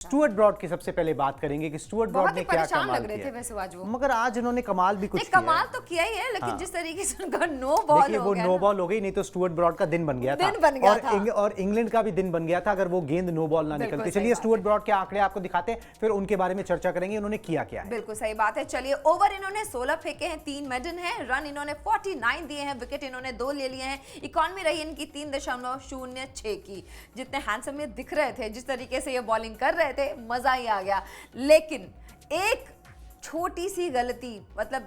Stuart broad की सबसे पहले बात करेंगे कि स्टुअर्ट ब्रॉड ने क्या कमाल लग रहे थे वैसे आज वो, मगर आज उन्होंने कमाल भी कुछ किया कमाल तो किया ही है, लेकिन जिस तरीके से उनका नो बॉल वो नो बॉल हो गई, नहीं तो स्टुअर्ट ब्रॉड का दिन बन गया था और इंग्लैंड का भी दिन बन गया था अगर वो गेंद नो बॉल ना निकलती। चलिए स्टुअर्ट ब्रॉड के आंकड़े आपको दिखाते हैं, फिर उनके बारे में चर्चा करेंगे उन्होंने किया क्या है। बिल्कुल सही बात है। चलिए, ओवर इन्होंने 16 फेंके हैं, 3 मेडन है, रन इन्होंने 49 दिए हैं, विकेट इन्होंने 2 ले लिए हैं, इकॉनमी रही इनकी 3.06 की। जितने हैंडसम ये दिख रहे थे, जिस तरीके से ये बॉलिंग कर रहे थे, मजा ही आ गया। लेकिन एक छोटी सी गलती मतलब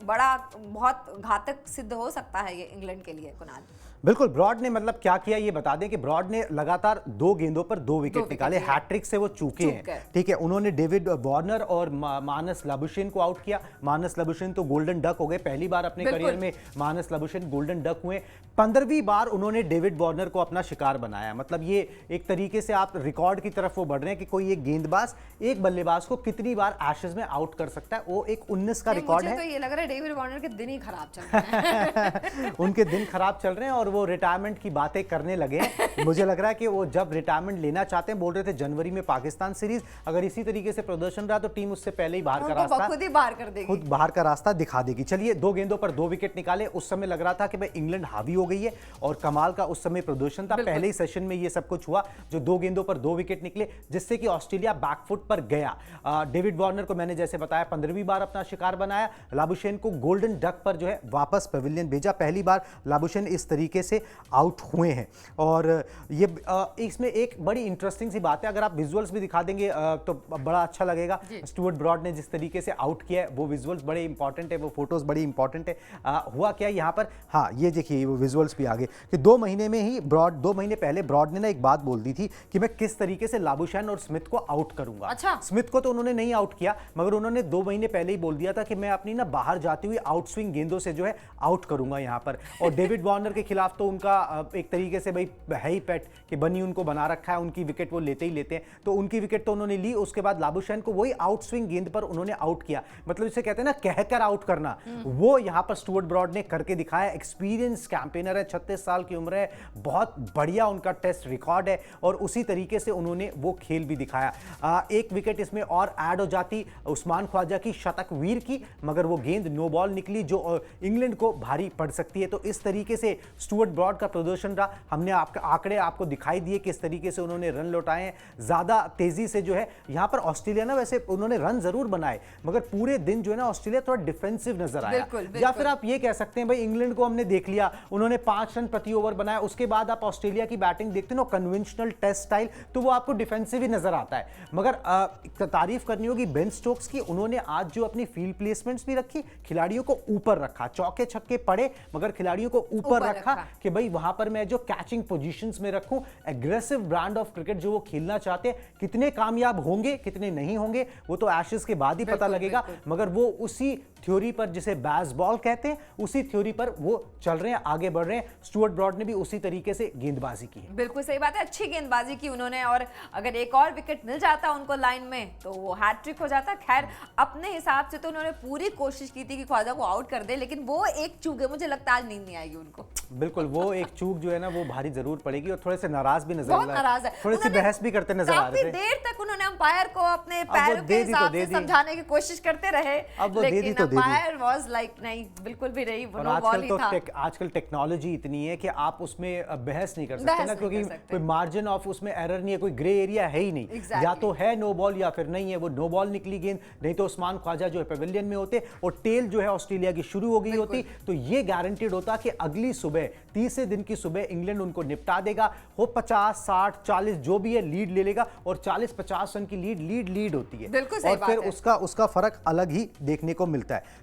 बहुत घातक सिद्ध हो सकता है ये इंग्लैंड के लिए। कुणाल, बिल्कुल, ब्रॉड ने मतलब क्या किया ये बता दें कि ब्रॉड ने लगातार 2 गेंदों पर 2 विकेट निकाले, हैट्रिक से वो चूके हैं। ठीक है, उन्होंने डेविड वार्नर और मानस लाबुशेन को आउट किया। मानस लाबुशेन तो गोल्डन डक हो गए, पहली बार अपने करियर में मानस लाबुशेन गोल्डन डक हुए। 15वीं बार उन्होंने डेविड वार्नर को अपना शिकार बनाया। मतलब ये एक तरीके से आप रिकॉर्ड की तरफ वो बढ़ रहे हैं कि कोई एक गेंदबाज एक बल्लेबाज को कितनी बार एशेज में आउट कर सकता है। वो एक 19 का रिकॉर्ड है। तो ये लग रहा है डेविड वार्नर के दिन ही खराब चल रहे हैं उनके दिन खराब चल रहे हैं और वो रिटायरमेंट की बातें करने लगे हैं। मुझे लग रहा है कि वो जब रिटायरमेंट लेना चाहते हैं, बोल रहे थे जनवरी में पाकिस्तान सीरीज, अगर इसी तरीके से प्रदर्शन रहा तो टीम उससे पहले ही बाहर का रास्ता खुद ही बाहर कर देगी, खुद बाहर का रास्ता दिखा देगी। चलिए, 2 गेंदों पर 2 विकेट निकाले। उस समय लग रहा था कि भाई इंग्लैंड हावी हो गई है और कमाल का उस समय प्रदर्शन था। पहले ही सेशन में ये सब कुछ हुआ, जो 2 गेंदों पर 2 विकेट निकले, जिससे कि ऑस्ट्रेलिया बैकफुट पर गया। डेविड वार्नर को मैंने जैसे बताया 15वीं बार अपना शिकार बनाया। लाबुशेन को गोल्डन डक पर जो है वापस पवेलियन भेजा। पहली बार लाबुशेन इस तरीके से आउट हुए हैं। और ये इसमें एक बड़ी इंटरेस्टिंग सी बात है, अगर आप विजुअल्स भी दिखा देंगे तो बड़ा अच्छा लगेगा। स्टुअर्ट ब्रॉड ने जिस तरीके से आउट किया है वो विजुअल्स बड़े इंपॉर्टेंट है, वो फोटोज बड़ी इंपॉर्टेंट है। हुआ क्या यहाँ पर, हाँ ये देखिए वो विजुअल्स भी आगे कि 2 महीने पहले ब्रॉड ने ना एक बात बोल दी थी कि मैं किस तरीके से लाबुशैन और स्मिथ को आउट करूंगा। अच्छा। स्मिथ को तो उन्होंने नहीं आउट किया, मगर उन्होंने 2 महीने पहले ही बोल दिया था कि मैं अपनी ना बाहर जाती हुई आउट स्विंग गेंदों से जो है आउट करूंगा यहाँ पर। और डेविड वार्नर के खिलाफ तो उनका एक तरीके से भाई है ही पेट कि बनी उनको बना रखा है, उनकी विकेट वो लेते ही लेते हैं, तो उनकी विकेट तो उन्होंने ली। उसके बाद लाबुशैन को वही आउट स्विंग गेंद पर उन्होंने आउट किया। मतलब इसे कहते हैं ना कहकर आउट करना, वो यहां पर स्टुअर्ट ब्रॉड ने करके दिखाया। एक्सपीरियंस कैंपेनर है, 36 साल की उम्र है, बहुत बढ़िया उनका टेस्ट रिकॉर्ड है और उसी तरीके से उन्होंने वो खेल भी दिखाया। एक विकेट इसमें और ऐड हो जाती उस्मान ख्वाजा की शतक वीर की, मगर वो गेंद नो बॉल निकली जो इंग्लैंड को भारी पड़ सकती है। तो इस तरीके से स्टुअर्ट ब्रॉड का प्रदर्शन रहा। हमने आंकड़े आपको दिखाई दिए किस तरीके से उन्होंने रन लौटाए हैं, ज्यादा तेजी से जो है यहां पर ऑस्ट्रेलिया ना, वैसे उन्होंने रन जरूर बनाए मगर पूरे दिन जो है ना ऑस्ट्रेलिया थोड़ा डिफेंसिव नजर आया। या फिर आप ये कह सकते हैं भाई इंग्लैंड को हमने देख लिया, उन्होंने 5 रन प्रति ओवर बनाया, उसके बाद आप ऑस्ट्रेलिया की बैटिंग देखते हो कन्वेंशनल टेस्ट स्टाइल, तो वो आपको डिफेंसिव ही नजर आता है। मगर तारीफ करनी होगी बेन स्टोक्स की, उन्होंने आज जो अपनी फील्ड प्लेसमेंट्स भी रखी, खिलाड़ियों को ऊपर रखा, चौके छक्के पड़े मगर खिलाड़ियों को ऊपर रखा कि भाई वहां पर मैं जो कैचिंग पोजीशंस में रखूं। एग्रेसिव ब्रांड ऑफ क्रिकेट जो वो खेलना चाहते हैं, कितने कामयाब होंगे कितने नहीं होंगे वो तो एशेज के बाद ही पता लगेगा, मगर वो उसी थ्योरी पर जिसे बेसबॉल कहते हैं उसी थ्योरी पर वो चल रहे हैं, आगे बढ़ रहे हैं। स्टुअर्ट ब्रॉड ने भी उसी तरीके से गेंदबाजी की है। बिल्कुल सही बात है, अच्छी गेंदबाजी की उन्होंने, और अगर एक और विकेट मिल जाता उनको लाइन में तो वो हैट्रिक हो जाता। खैर, अपने हिसाब से तो उन्होंने पूरी कोशिश की थी कि ख्वाजा को आउट कर दे, लेकिन वो एक चूक है, मुझे लगता है आज नींद नहीं आएगी उनको। बिल्कुल, वो एक चूक जो है ना वो भारी जरूर पड़ेगी और थोड़े से नाराज भी नजर आ रहे हैं, थोड़ी सी बहस भी करते नजर आ रहे थे। देर तक उन्होंने अंपायर को अपने पैरों के हिसाब से समझाने की कोशिश करते रहे, लेकिन अंपायर वाज लाइक नहीं, बिल्कुल भी नहीं, वो नो बॉल ही था। आजकल टेक्नोलॉजी इतनी है कि आप उसमें बहस नहीं कर सकते ना, क्योंकि कोई मार्जिन ऑफ उसमें एरर नहीं है, कोई ग्रे एरिया है ही नहीं। या तो है नो बॉल या फिर नहीं है। वो नो बॉल निकली गेंद, नहीं तो उस्मान ख्वाजा जो है पवेलियन में होते और टेल जो है ऑस्ट्रेलिया की शुरू हो गई होती, तो ये गारंटेड होता कि अगली सुबह 30 दिन की सुबह इंग्लैंड उनको निपटा देगा। हो 50, 60, 40 जो भी है लीड ले लेगा और 40-50 रन की लीड होती है और फिर उसका फर्क अलग ही देखने को मिलता है।